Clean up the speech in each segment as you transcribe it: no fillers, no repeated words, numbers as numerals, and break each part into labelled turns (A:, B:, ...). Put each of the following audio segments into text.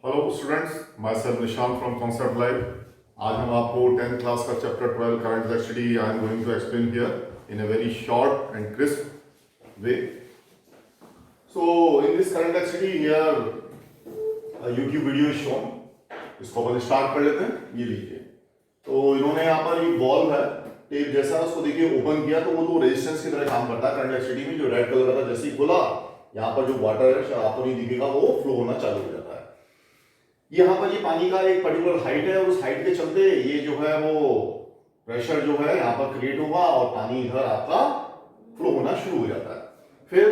A: Hello students, myself Nishan from concept live. आज हम आपको 10th क्लास का chapter 12 current electricity I am going to explain here in a very short and crisp way. So in this current electricity here YouTube video is shown. इसको अपन start कर लेते हैं। ये लीजिए, तो इन्होंने यहाँ पर एक बॉल है टेप जैसा, उसको देखिए ओपन किया तो वो तो रेजिस्टेंस की तरह काम करता है। करंट इलेक्ट्रिसिटी में जो रेड कलर का जैसे ही खुला, यहाँ पर जो वाटर है शायद आपको नहीं दिखेगा, वो फ्लो होना चालू हो जाता है। यहाँ पर ये पानी का एक पर्टिकुलर हाइट है और उस हाइट के चलते ये जो है वो प्रेशर जो है यहाँ पर क्रिएट होगा और पानी इधर आपका फ्लो होना शुरू हो जाता है। फिर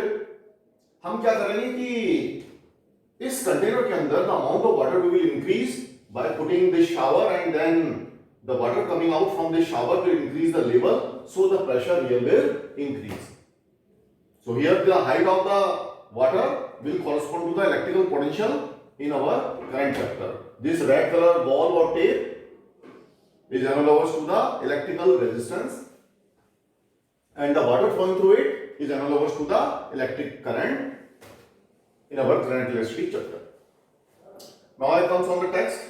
A: हम क्या करेंगे कि इस कंटेनर के अंदर the amount of water we will increase by putting this shower and then the water coming out from this shower will increase the level, so the pressure here will increase. So here the height of the water will correspond to the electrical potential in our current chapter. This red color ball or tape is analogous to the electrical resistance and the water flowing through it is analogous to the electric current in our current electricity chapter. Now I comes on the text.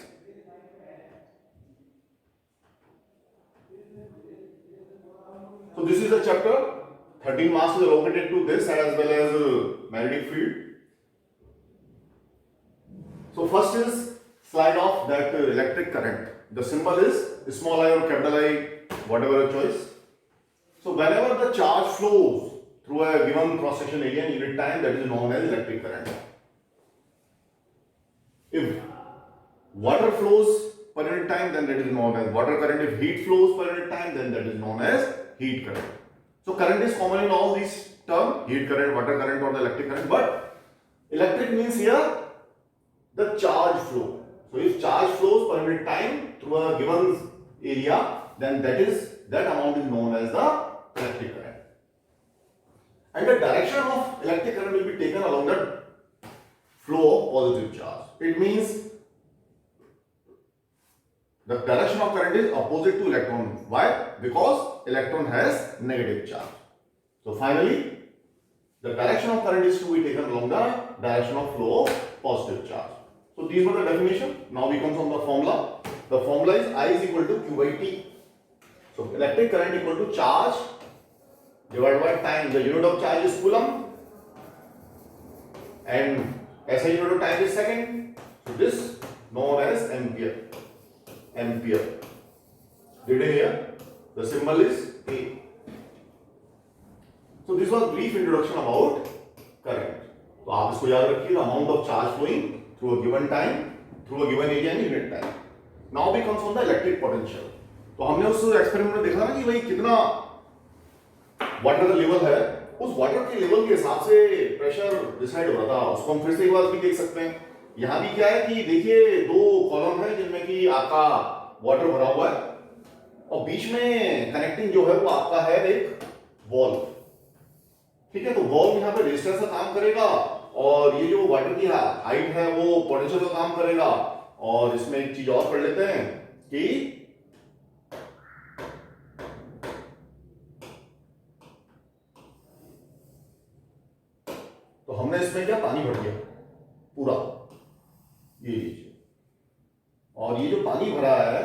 A: So this is the chapter. 13 marks is allocated to this as well as magnetic field. So first is slide off that electric current. The symbol is small I or capital I, whatever your choice. So whenever the charge flows through a given cross section area in unit time, that is known as electric current. If water flows per unit time, then that is known as water current. If heat flows per unit time, then that is known as heat current. So current is common in all these terms, heat current, water current or the electric current, but electric means here the charge flow. So if charge flows per unit time through a given area, then that amount is known as the electric current. And the direction of electric current will be taken along the flow of positive charge. It means the direction of current is opposite to electron. Why? Because electron has negative charge. So finally, the direction of current is to be taken along the direction of flow of positive charge. So these were the definition. Now we come from the formula. The formula is I is equal to Q by T. So electric current equal to charge divided by time. The unit of charge is coulomb and SI unit of time is second. So this known as ampere. Ampere. Reading here, the symbol is A. So this was brief introduction about current. तो आप इसको याद रखिए, the amount of charge flowing through a given time, through a given area in unit time. Now we comes on the electric potential. तो हमने उस experiment में देखा ना कि भाई कितना वाटर का लेवल है, उस वाटर के लेवल के हिसाब से प्रेशर डिसाइड हो रहा था। उसको हम फिर से एक बार भी देख सकते हैं। यहाँ भी क्या है कि देखिए दो कॉलम है जिनमें कि आपका वाटर भरा हुआ है और बीच में कनेक्टिंग जो है वो आपका है एक वॉल्व। ठीक है, तो वॉल्व यहाँ पे रेजिस्टेंस का काम करेगा और ये जो वाटर की हाइट है वो पोटेंशियल का काम करेगा। और इसमें एक चीज और पढ़ लेते हैं कि तो हमने इसमें क्या पानी भर दिया पूरा, ये लीजिए, और ये जो पानी भरा है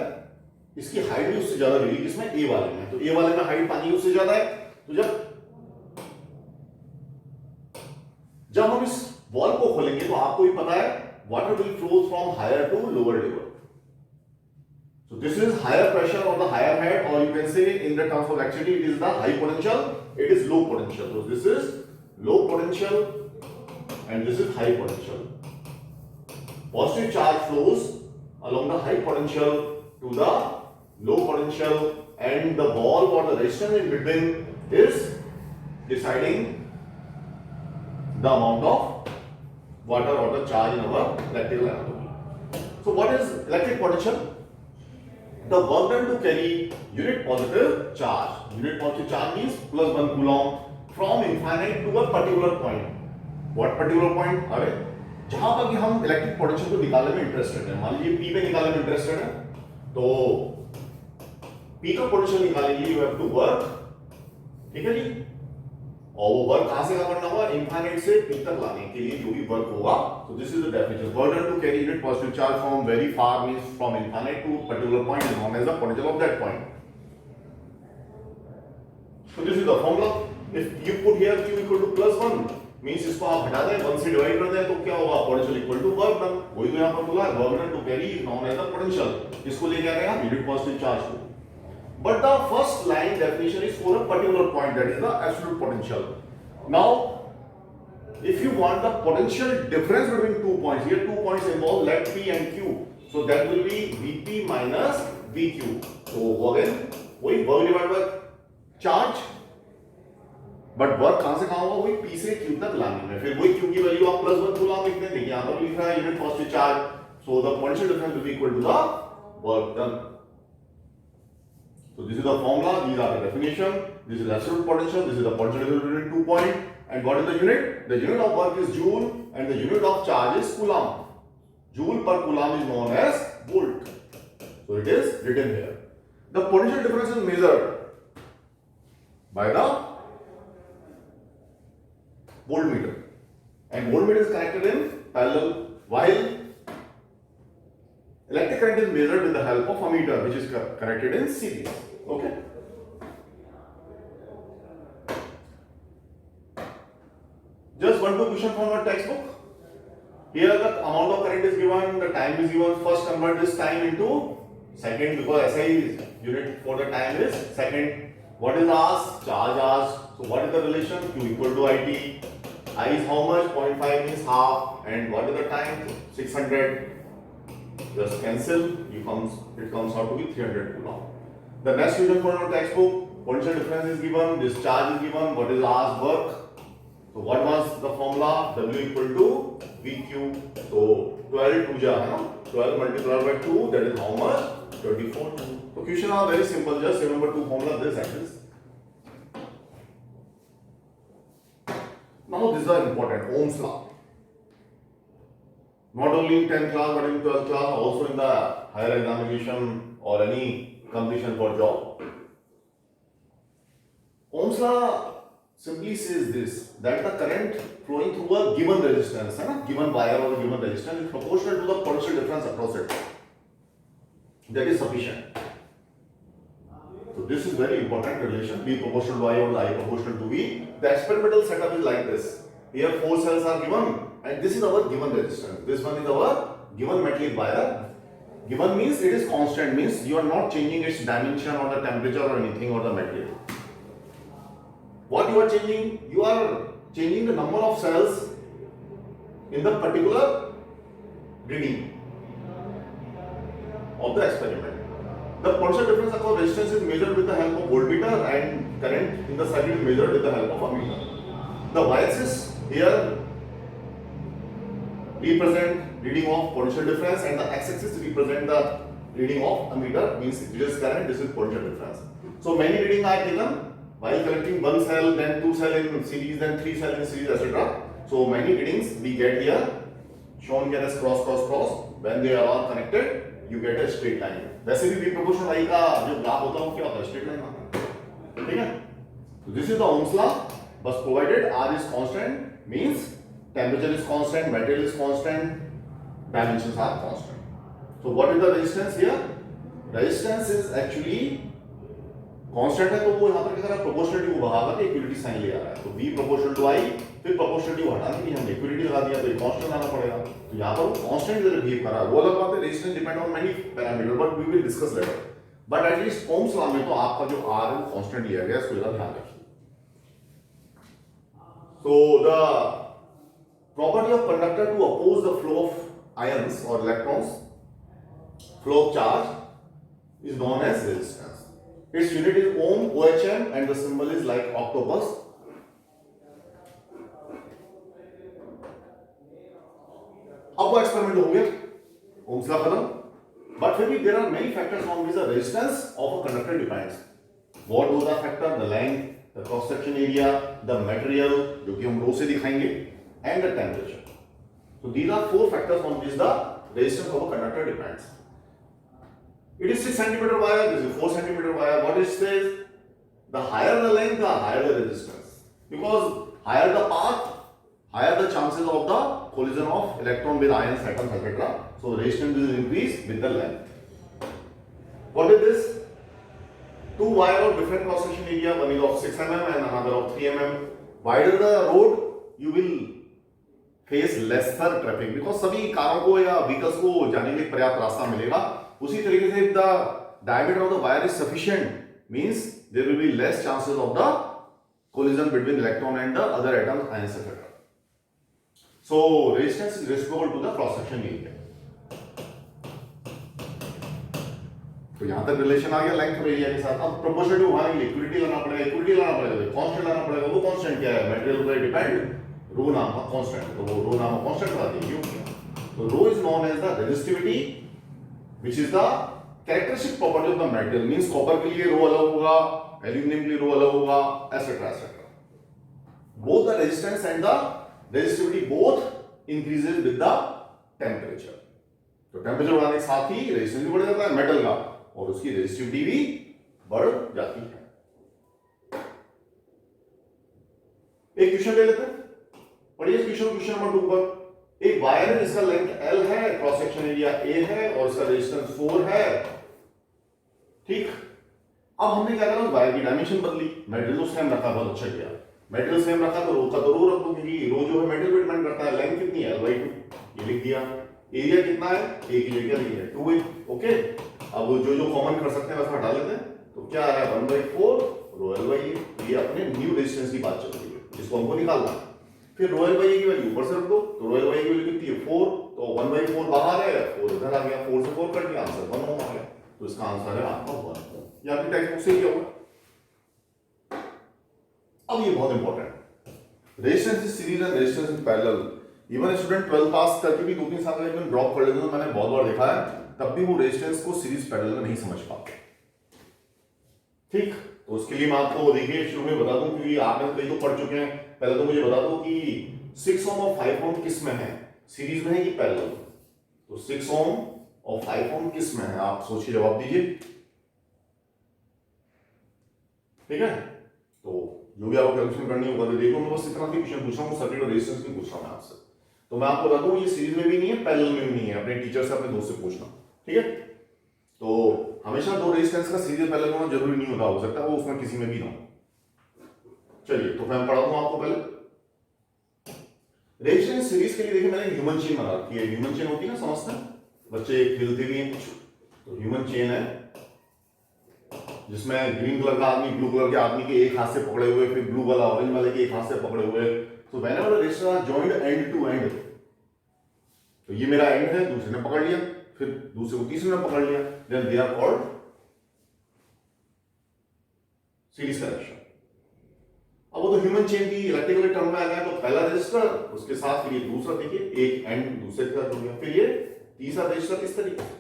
A: इसकी हाइट भी उससे ज्यादा मिली किसमें, ए वाले में। तो ए वाले में हाइट पानी उससे ज्यादा है। तो जब हम इस वॉल को खोलेंगे तो आपको भी पता है water will flow from higher to lower level. So this is higher pressure or the higher head, or you can say in the terms of electricity it is the high potential, it is low potential. So this is low potential and this is high potential. Positive charge flows along the high potential to the low potential and the ball or the resistance in between is deciding the amount of water or the charge in our electrical anatomy. So what is electric potential? The work done to carry unit positive charge. Unit positive charge means plus 1 coulomb from infinite to a particular point. What particular point? अरे जहां पर कि हम electric potential को निकालने में interested है, मान लीजिए P पे निकालने में इंटरेस्टेड है, तो P का पोटेंशियल निकालने के लिए यू हैव टू वर्क, ठीक है जी, और वो वर्क कहां से कहां करना होगा, इनफाइनाइट से पी तक लाने के लिए जो भी वर्क होगा. So this is the definition. Work done to carry unit positive charge from very far means from infinite to particular point is known as the potential of that point. So this is the formula. If you put here q equal to +1 means इसको आप हटा दें, 1 से divide कर दें तो क्या होगा, potential equal to work done. वही तो यहाँ पर बोला है, work done to carry is known as the potential. इसको लेके आ गए हम यूनिट पॉजिटिव चार्ज को. But the first line definition is for a particular point, that is the absolute potential. Now, if you want the potential difference between 2 points, here 2 points involve, let P and Q. So that will be Vp minus Vq. So again, वही work divide by charge. But work कहां से कहां होगा, वही P से Q तक लाने में. फिर वही Q की वैल्यू आप +1 बोला लिखते हैं, यहाँ पर लिख रहा है unit positive charge. So the potential difference will be equal to the work done. So this is the formula, these are the definition. This is absolute potential, this is the potential difference between 2 points. And what is the unit? The unit of work is joule and the unit of charge is coulomb. Joule per coulomb is known as volt. So it is written here. The potential difference is measured by the voltmeter. And voltmeter is connected in parallel, while electric current is measured with the help of ammeter, which is connected in series. Okay. Just one two question from our textbook. Here the amount of current is given, the time is given. First convert this time into second, because SI is unit for the time is second. What is hours? Charge hours. So what is the relation? Q equal to IT. I is how much? 0.5 means half. And what is the time? 600. Just cancel. It comes out to be 300 coulomb. The next question for our textbook. Potential difference is given. This charge is given. What is hours work? So what was the formula? W equal to VQ. So 12 2 ja, 12 multiplied by 2, that is how much? 24. So question are very simple. Just remember two formula, this and this. Now these are important. Ohm's law. Not only in 10th class but in 12th class, also in the higher examination or any competition for job. Ohm's law simply says this, that the current flowing through a given resistance, given wire or given resistance, is proportional to the potential difference across it. That is sufficient. So this is very important relation, B proportional to I or I proportional to V. The experimental setup is like this. Here 4 cells are given and this is our given resistance. This one is our given metallic wire. Given means it is constant, means you are not changing its dimension or the temperature or anything or the material. What you are changing? You are changing the number of cells in the particular reading of the experiment. The potential difference across resistance is measured with the help of voltmeter and current in the circuit is measured with the help of ammeter. The y-axis here represent reading of potential difference and the x-axis represent the reading of ammeter, means this is current, this is potential difference. So many readings are taken while collecting one cell, then 2 cells in series, then 3 cells in series, etc. So many readings we get here, shown here as cross, cross, cross. When they are all connected, you get a straight line. वैसे भी V proportional I का जो graph होता है वो क्या होता है, straight line होता है, ठीक है? So this is the Ohm's law, but provided R is constant, means temperature is constant, material is constant, dimensions are constant. So what is the resistance here? Resistance is actually constant है, तो वो यहाँ पर क्या कर रहा है, proportionality को बढ़ा के इक्विलिटी साइन ले आ रहा है. तो V प्रोपोर्शनल टू I, फिर प्रोपोर्शनलिटी को हटाने के लिए हमने इक्विलिटी लगा दिया, तो ये कांस्टेंट लाना पड़ेगा. तो यहाँ पर कांस्टेंट जैसे बिहेव कर रहा है, वो अलग बात है. Resistance depend on many parameter, but we will discuss later. But at least Ohm's law में तो आपका जो R है वो कांस्टेंट लिया गया, इसको जरा ध्यान रखिए. So the property of conductor to oppose the flow of ions or electrons, flow of charge, is known as resistance. Its unit is ohm, OHM, and the symbol is like octopus. अब वो experiment हो गया, Ohm's law खत्म. But फिर भी there are many factors on which the resistance of a conductor depends. What those are factors? The length, the cross section area, the material, जो कि हम रो से दिखाएंगे, and the temperature. So these are 4 factors on which the resistance of a conductor depends. It is 6 centimeter wire, this is 4 centimeter wire. What it says? The higher the length, the higher the resistance. Because higher the path, higher the chances of the collision of electron with ions, atoms, etc. So resistance will increase with the length. What is this? Two wire of different cross section area, one is of 6 mm and another of 3 mm. Wider the road, you will face lesser traffic because सभी कारों को या vehicles को जाने के लिए पर्याप्त रास्ता मिलेगा. उसी तरीके से the diameter of the wire is sufficient, means there will be less chances of the collision between electron and the other atoms, ions, etc. So resistance is reciprocal to the cross section area. तो यहां तक relation आ गया length और area के साथ. अब proportional to वहां liquidity लाना पड़ेगा, इक्विडिटी लाना पड़ेगा, कांस्टेंट लाना पड़ेगा. वो कांस्टेंट क्या है? मटेरियल पर डिपेंड रो नाम का कांस्टेंट. तो वो रो नाम का कांस्टेंट बता दीजिए क्यों. तो rho is known as the resistivity which is the characteristic property of the material. Means copper के लिए रो अलग होगा, एल्यूमिनियम के लिए रो अलग होगा, etcetera etcetera. Both the resistance and the resistivity both increases with the temperature. तो टेंपरेचर बढ़ाने के साथ ही रेजिस्टेंस भी बढ़ जाता है मेटल का और उसकी रेजिस्टिविटी भी बढ़ जाती है. एक क्वेश्चन ले लेते हैं. पढ़िए क्वेश्चन नंबर 2 पर. एक वायर है जिसका लेंथ L है, क्रॉस सेक्शन एरिया A है और उसका रेजिस्टेंस 4 है. ठीक. अब हमने क्या करा, उस वायर की डायमेंशन बदली. मटेरियल तो सेम रखा, बहुत अच्छा किया. मटेरियल सेम रखा तो रो का तो रो रख दो क्योंकि रो जो है मटेरियल पे डिपेंड करता है. लेंथ कितनी है? L/2. ये लिख दिया. एरिया कितना है? A की जगह लिखी है 2 है. ओके. अब जो कॉमन कर सकते हैं वैसा हटा लेते हैं. तो क्या आ रहा है? 1/4 रो L/A. ये अपने न्यू रेजिस्टेंस की बात चल रही है जिसको हमको निकालना है. फिर रो L/A की वैल्यू ऊपर से रख दो. तो रो L/A की वैल्यू कितनी है? 4. तो 1/4 बाहर है, 4 इधर आ गया. 4 से 4 कट गया, आंसर 1 आ गया. तो इसका आंसर है आपका 1. ये आपकी टेक्स्ट बुक से ही होगा. अब ये बहुत इंपॉर्टेंट है. Resistance in series and resistance in parallel. Even student 12 पास करके भी 2-3 साल का इवन ड्रॉप कर लेते हैं. मैंने बहुत बार देखा है, तब भी वो रेजिस्टेंस को सीरीज पैरेलल में नहीं समझ पाते. ठीक. तो उसके लिए मैं आपको देखिए शुरू में बता दूं क्योंकि आपने कई तो पढ़ चुके हैं. पहले तो मुझे बता दो कि 6 ओम और 5 ओम किस में है? सीरीज में है कि पैरेलल? तो 6 ओम और 5 ओम किस में है? आप सोचिए, जवाब दीजिए. ठीक है. तो जो भी आपको कैलकुलेशन करनी होगा तो देखो, मैं बस इतना ही क्वेश्चन पूछ रहा हूं, सर्किट और रेजिस्टेंस की पूछ रहा हूं आपसे. तो मैं आपको बता दूं ये सीरीज में भी नहीं है, पैरेलल में भी नहीं है. अपने टीचर से, अपने दोस्त से पूछना. ठीक है. तो हमेशा दो रेजिस्टेंस का सीरीज पैरेलल होना जरूरी नहीं होता, हो सकता है वो उसमें किसी में भी ना हो. चलिए तो मैं पढ़ा दूं आपको. पहले रेजिस्टेंस सीरीज के लिए देखिए मैंने ह्यूमन चेन बना रखी है. ह्यूमन चेन होती है ना, समझते हैं बच्चे, खेलते भी हैं कुछ. तो ह्यूमन चेन है जिसमें ग्रीन कलर का आदमी ब्लू कलर के आदमी के एक हाथ से पकड़े हुए, फिर ब्लू वाला ऑरेंज वाले के एक हाथ से पकड़े हुए. So whenever the resistors are joined end to end, तो ये मेरा एंड है, दूसरे ने पकड़ लिया, फिर दूसरे को तीसरे ने पकड़ लिया, then they are called series connection. अब वो तो ह्यूमन चेन की इलेक्ट्रिकल टर्म में आ गया. तो पहला रेजिस्टर, उसके साथ फिर ये दूसरा, देखिए एक एंड दूसरे के साथ हो गया, फिर ये तीसरा रेजिस्टर इस तरीके से.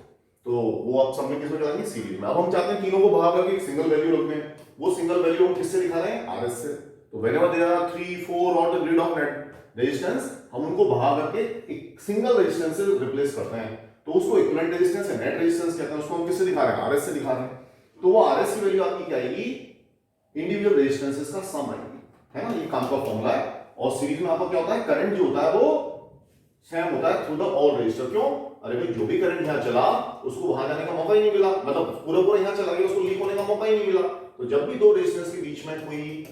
A: तो वो आप सब में किसमें चलाएंगे? सीरीज में. अब हम चाहते हैं तीनों को भगा करके एक सिंगल वैल्यू रखने हैं. वो सिंगल वैल्यू हम किससे दिखा रहे हैं? RS से. तो whenever there are 3, 4 or the grid of net resistance, हम उनको भगा करके एक सिंगल रेजिस्टेंस से रिप्लेस करते हैं. तो उसको इक्विवेलेंट रेजिस्टेंस या नेट रेजिस्टेंस कहते हैं. उसको हम किससे दिखा रहे हैं? RS से दिखा रहे हैं. तो वो RS की वैल्यू आपकी क्या आएगी? इंडिविजुअल रेजिस्टेंसेस का सम आएगी, है ना. ये काम का फॉर्मूला है. और सीरीज में आपका क्या होता है? करंट जो होता है वो सेम होता है थ्रू द ऑल रेजिस्टर. क्यों? अरे भाई जो भी करंट यहां चला उसको वहां जाने का मौका ही नहीं मिला, मतलब पूरा यहां चला गया, उसको लीक होने का मौका ही नहीं मिला. तो जब भी दो रेजिस्टेंस के बीच में कोई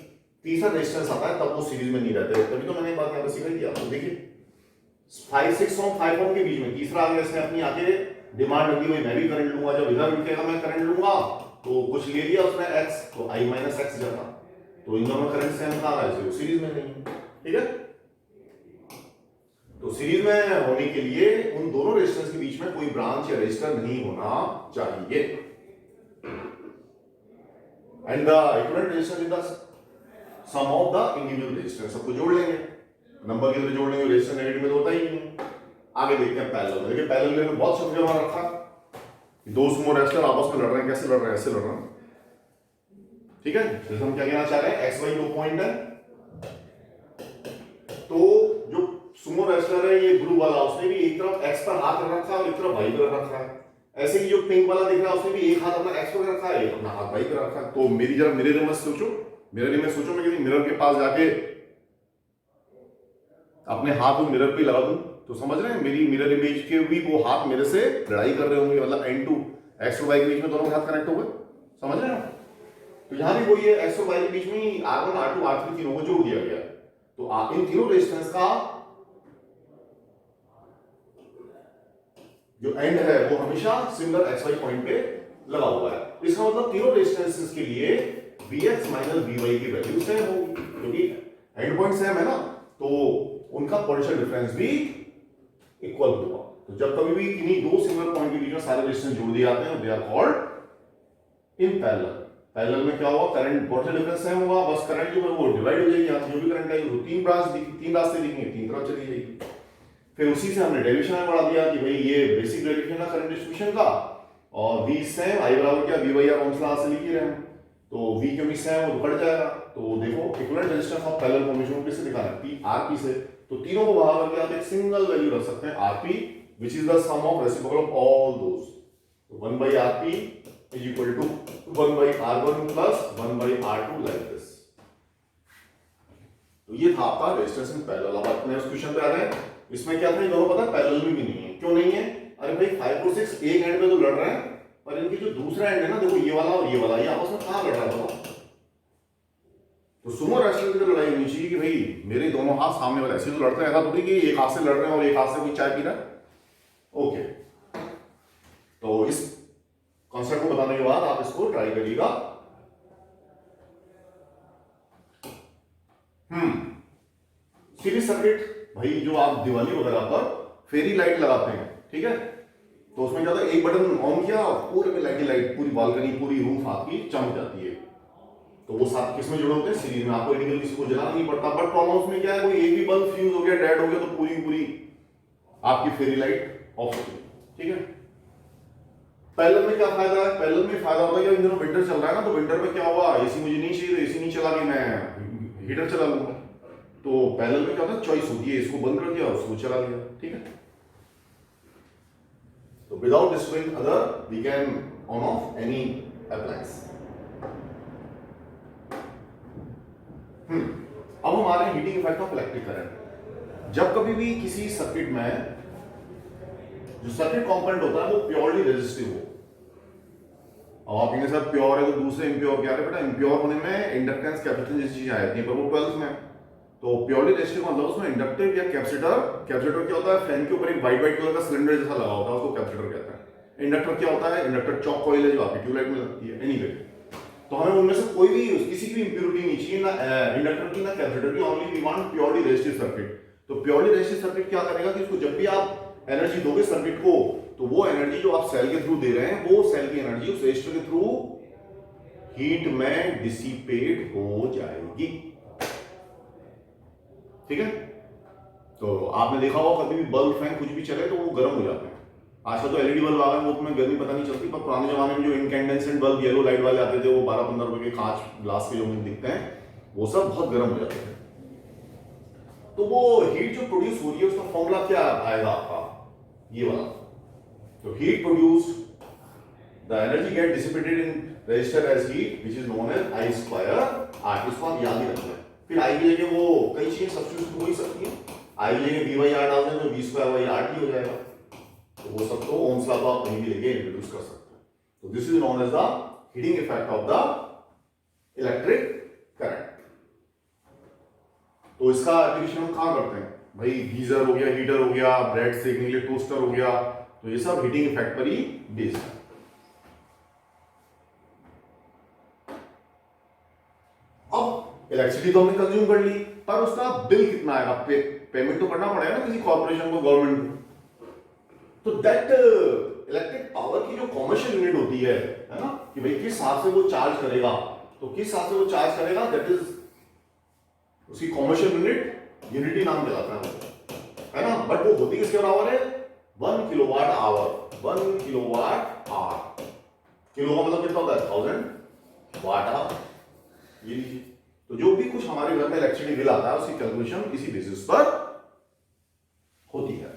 A: तीसरा रेजिस्टेंस आता है तब वो सीरीज में नहीं रहते. तभी तो मैंने एक बात यहां पे सिखाई थी आपको. देखिए 6 ओम 5 ओम के बीच में तीसरा आ गया. इसने अपनी आगे डिमांड रखी हुई, मैं भी करंट लूंगा, जब इधर उठेगा मैं करंट लूंगा. तो कुछ ले लिया उसने x, तो I - x जाता. तो इन दोनों करंट सेम कहां आ रहा है? सीरीज में नहीं. ठीक है. तो सीरीज में होने के लिए उन दोनों रेजिस्टेंस के बीच में कोई ब्रांच या रेजिस्टर नहीं होना चाहिए. And the equivalent resistance is the sum of the individual resistance. सबको जोड़ लेंगे, नंबर के लिए जोड़ लेंगे. रेजिस्टेंस नेगेटिव में तो होता ही नहीं. आगे देखते हैं पैरेलल में. देखिए पैरेलल में बहुत सब जगह रखा. दो सुमो रेजिस्टर आपस में लड़ रहे हैं. कैसे लड़ रहे हैं? ऐसे लड़ रहे हैं. ठीक है. जैसे हम क्या कहना चाह रहे हैं, XY दो पॉइंट है. तो जो सुमो रेजिस्टर है ये ब्लू वाला, उसने भी एक तरफ X पर हाथ रखा है और एक तरफ Y पर रखा है. ऐसे ही जो पिंक वाला दिख रहा है उसने भी एक हाथ अपना X पर रखा है, एक अपना हाथ Y पर रखा है. तो मेरी जरा मेरे दिमाग से सोचो, मिरर में सोचो, मैं किसी मिरर के पास जाके अपने हाथ उस मिरर पे लगा दूं तो समझ रहे हैं मेरी मिरर इमेज के भी वो हाथ मेरे से लड़ाई कर रहे होंगे, मतलब एन टू एक्स और वाई के बीच में दोनों के हाथ कनेक्ट हो गए, समझ रहे हैं। तो यहां भी वही है, एक्स और वाई के बीच में R1 R2 R3 तीनों को जोड़ दिया गया। तो इन तीनों रेजिस्टेंस का जो एंड है वो हमेशा सिमिलर एक्स वाई पॉइंट पे लगा हुआ है। इसका मतलब तीनों रेजिस्टेंसेस के लिए Vx माइनस Vy की वैल्यू सेम होगी, क्योंकि एंड पॉइंट सेम है ना, तो उनका पोटेंशियल डिफरेंस भी इक्वल होगा। तो जब कभी भी किन्हीं दो सिमिलर पॉइंट के बीच में सारे रेजिस्टेंस जोड़ दिए जाते हैं, they are called in parallel. Parallel में क्या होगा, करंट पोटेंशियल डिफरेंस सेम होगा, बस करंट जो है वो डिवाइड हो जाएगी। यहां जो भी करंट आएगी वो तीन रास्ते दिखेंगे, तीन तरफ चली जाएगी। फिर उसी से हमने डेरिवेशन में बढ़ा दिया कि भाई ये बेसिक डेरिवेशन है करंट डिस्ट्रीब्यूशन का, और V सेम I बराबर क्या V by R Ohm's law से लिख ही रहे हैं, तो V क्योंकि सेम वो कट जाएगा। तो देखो equivalent resistance of parallel formation को किससे दिखाना है, P RP से। तो तीनों को भाग करके आप एक सिंगल वैल्यू रख सकते हैं RP, which is the sum of reciprocal of all those. तो 1 by RP is equal to 1 by R1 plus 1 by R2 like this। तो ये था आपका रेजिस्टेंस इन पैरेलल। अब अपने उस क्वेश्चन पे आ रहे हैं, इसमें क्या था, ये दोनों पता है पैरेलल भी नहीं है। क्यों नहीं है, अरे भाई 5 और 6 एक एंड पे तो लड़ रहे हैं, पर इनकी जो दूसरा एंड है ना, देखो ये वाला और ये वाला, ये आपस में कहां लड़ रहा है। तो सुमो रेसलिंग की लड़ाई होनी चाहिए कि भाई मेरे दोनों हाथ सामने वाले ऐसे तो लड़ते हैं, ऐसा थोड़ी कि एक हाथ से लड़ रहे हैं और एक हाथ से कोई चाय पी रहा है। ओके, तो इस कॉन्सेप्ट को बताने के बाद आप इसको ट्राई करिएगा। सीरीज सर्किट, भाई जो आप दिवाली वगैरह पर फेरी लाइट लगाते हैं, ठीक है, तो उसमें क्या होता है, एक बटन ऑन किया पूरे में लाइट पूरी बालकनी पूरी रूफ आपकी चमक जाती है। तो वो साथ किसमें जुड़े होते हैं, सीरीज में। आपको इंडिविजुअल किसी को जलाना नहीं पड़ता। बट प्रॉब्लम उसमें क्या है, कोई एक भी बल्ब फ्यूज हो गया, डेड हो गया, तो पूरी आपकी फेरी लाइट ऑफ होती है, ठीक है। पैरेलल में क्या फायदा है, पैरेलल में फायदा होता है कि इन दिनों विंटर चल रहा है ना, तो विंटर में क्या होगा, एसी मुझे नहीं चाहिए, तो एसी नहीं चला के मैं हीटर चला लूंगा। तो पैरेलल में क्या होता है, चॉइस होती है, इसको बंद कर दिया उसको चला लिया, ठीक है। तो without disturbing other we can on off any appliance. अब हम आ रहे हैं heating effect of electric current. जब कभी भी किसी सर्किट में जो सर्किट कंपोनेंट होता है वो प्योरली रेजिस्टिव हो, अब आप कहेंगे सर प्योर है तो दूसरे इम्प्योर क्या है, बेटा इम्प्योर होने में इंडक्टेंस कैपेसिटेंस जैसी चीजें आती हैं, पर वो 12th में। तो प्योरली रेजिस्टिव मतलब उसमें इंडक्टिव या कैपेसिटर क्या होता है, फैन के ऊपर एक व्हाइट कलर का सिलेंडर जैसा लगा होता है, उसको कैपेसिटर कहते हैं। इंडक्टर क्या होता है, इंडक्टर चॉक कॉइल है जो आपकी ट्यूबलाइट में लगती है। एनीवे, तो हमें उनमें से कोई भी किसी की भी इंप्योरिटी नहीं चाहिए, ना इंडक्टर की ना कैपेसिटर की, only we want purely resistive circuit. तो प्योरली रेजिस्टिव सर्किट क्या करेगा कि उसको जब भी आप एनर्जी दोगे सर्किट को, तो वो एनर्जी जो आप सेल के थ्रू दे रहे हैं, वो सेल की एनर्जी उस रेजिस्टर के थ्रू हीट में डिसिपेट हो जाएगी, ठीक है। तो आपने देखा होगा कभी भी बल्ब फैन कुछ भी चले तो वो गर्म हो जाते हैं। आजकल तो एलईडी बल्ब आ गए, वो तुम्हें गर्मी पता नहीं चलती, पर पुराने जमाने में जो इनकैंडेसेंट बल्ब येलो लाइट वाले आते थे, वो 12-15 रुपए के कांच ग्लास के जो मुझे दिखते हैं, वो सब बहुत गर्म हो जाते थे। तो वो हीट जो प्रोड्यूस हो रही है उसका फॉर्मूला क्या आएगा आपका, ये वाला। तो heat produced, the energy get dissipated in resistor as heat which is known as I square R। इसको आप याद ही रखना है। फिर I की जगह वो कई चीजें सब्स्टिट्यूट हो ही सकती हैं। I की जगह V बाई R डाल दें तो V स्क्वायर बाई RT हो जाएगा। तो वो सब तो ओम्स लॉ आप कहीं भी लेके इंट्रोड्यूस कर सकते हैं। तो this is known as the heating effect of the electric current. तो इसका एप्लीकेशन हम कहां करते हैं, भाई गीजर हो गया, हीटर हो गया, ब्रेड सेकने के लिए टोस्टर हो गया, तो ये सब हीटिंग इफेक्ट पर ही बेस्ड है। अब इलेक्ट्रिसिटी तो हमने कंज्यूम कर ली, पर उसका बिल कितना आएगा, पेमेंट तो करना पड़ेगा ना किसी कॉर्पोरेशन को, गवर्नमेंट को। तो दैट इलेक्ट्रिक पावर की जो कॉमर्शियल यूनिट होती है ना, कि भाई किस हिसाब से वो चार्ज करेगा, तो किस हिसाब से वो चार्ज करेगा, दैट इज उसकी कॉमर्शियल यूनिटी नाम कहलाता है ना। बट वो होती किसके बराबर है, 1 kilowatt hour. 1 kilowatt hour, kilo का मतलब कितना होता है, 1000 वाट आवर। ये लीजिए, तो जो भी कुछ हमारे घर में इलेक्ट्रिसिटी बिल आता है उसकी कैलकुलेशन इसी बेसिस पर होती है,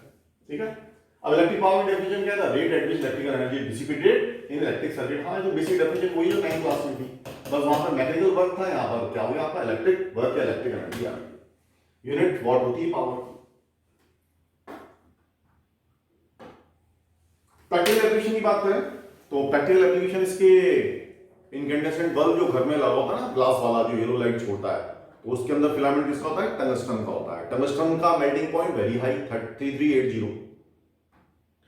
A: ठीक है। अब इलेक्ट्रिक पावर की डेफिनेशन क्या था, rate at which electrical energy dissipated in electric circuit. हाँ, जो बेसिक डेफिनेशन वही है 9th क्लास में थी। बस वहां पर मैकेनिकल वर्क था, यहाँ पर क्या हो गया आपका इलेक्ट्रिक वर्क या इलेक्ट्रिक एनर्जी आ गई। यूनिट वॉट होती है पावर। प्रैक्टिकल एप्लीकेशन की बात करें तो प्रैक्टिकल एप्लीकेशन इसके इनकैंडेसेंट बल्ब जो घर में लगा होता है ना, ग्लास वाला जो येलो लाइट छोड़ता है, तो उसके अंदर फिलामेंट किसका होता है, टंगस्टन का होता है। टंगस्टन का मेल्टिंग पॉइंट वेरी हाई 3380,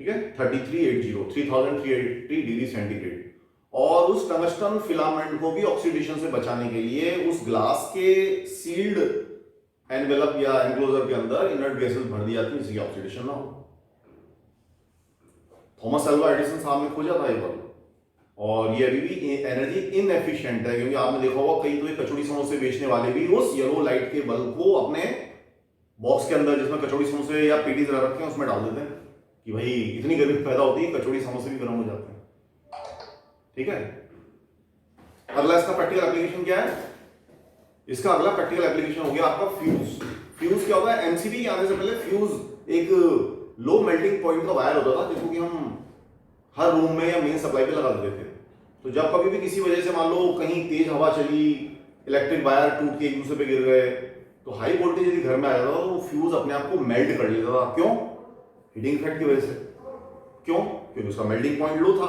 A: ठीक है 3380 3380 डिग्री सेंटीग्रेड। और उस टंगस्टन फिलामेंट को भी ऑक्सीडेशन से बचाने के लिए उस ग्लास के सील्ड एनवेलप या एनक्लोजर के अंदर इनर्ट गैसेस भर दी जाती है, इसकी ऑक्सीडेशन ना हो। थॉमस अल्वा एडिसन साहब ने खोजा था ये बल्ब, और ये अभी भी एनर्जी इनएफिशिएंट है, क्योंकि आपने देखा होगा कई तो ये कचौड़ी समोसे बेचने वाले भी उस येलो लाइट के बल्ब को अपने बॉक्स के अंदर जिसमें कचौड़ी समोसे या पेटीज रखे हैं उसमें डाल देते हैं कि भाई इतनी गर्मी पैदा होती है कचौड़ी समोसे भी गर्म हो जाते हैं। ठीक है, अगला इसका प्रैक्टिकल एप्लीकेशन क्या है? इसका अगला प्रैक्टिकल एप्लीकेशन हो गया आपका फ्यूज। फ्यूज क्या होता है? एमसीबी आने से पहले फ्यूज एक लो मेल्टिंग पॉइंट का वायर होता था जिसको कि हम हर रूम में या मेन सप्लाई पे लगा देते थे। तो जब कभी भी किसी वजह से मान लो कहीं तेज हवा चली, इलेक्ट्रिक वायर टूट के एक दूसरे पे गिर गए, तो हाई वोल्टेज यदि घर में आ जाता था तो वो फ्यूज अपने आप को मेल्ट कर लेता था। क्यों? हीटिंग इफेक्ट की वजह से। क्यों? क्योंकि उसका मेल्टिंग पॉइंट लो था।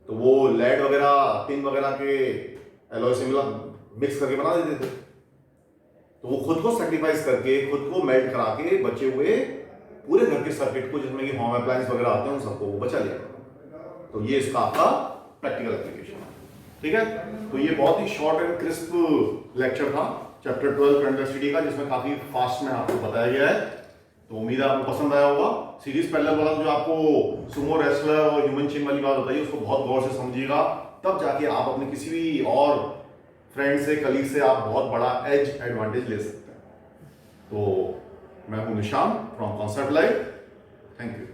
A: तो वो लेड वगैरह टिन वगैरह के एलॉय से मिक्स करके बना देते थे। तो वो खुद को सेक्रीफाइस करके खुद को मेल्ट करा के बचे हुए पूरे घर के सर्किट को, जिसमें कि होम अप्लायंस वगैरह आते हैं, उन सबको वो बचा लिया। तो ये इसका आपका प्रैक्टिकल एप्लीकेशन है। ठीक है, तो ये बहुत ही शॉर्ट एंड क्रिस्प लेक्चर था चैप्टर 12 करंट इलेक्ट्रिसिटी का, जिसमें काफी फास्ट में आपको बताया गया है। तो उम्मीद है आपको पसंद आया होगा। सीरीज पैरेलल वाला जो आपको सुमो रेसलर और ह्यूमन चेन वाली बात बताइए, उसको बहुत गौर से समझिएगा, तब जाके आप अपने किसी भी और फ्रेंड से, कलीग से आप बहुत बड़ा एज एडवांटेज ले सकते हैं। तो मैं हूं निशान from concept live. Thank you.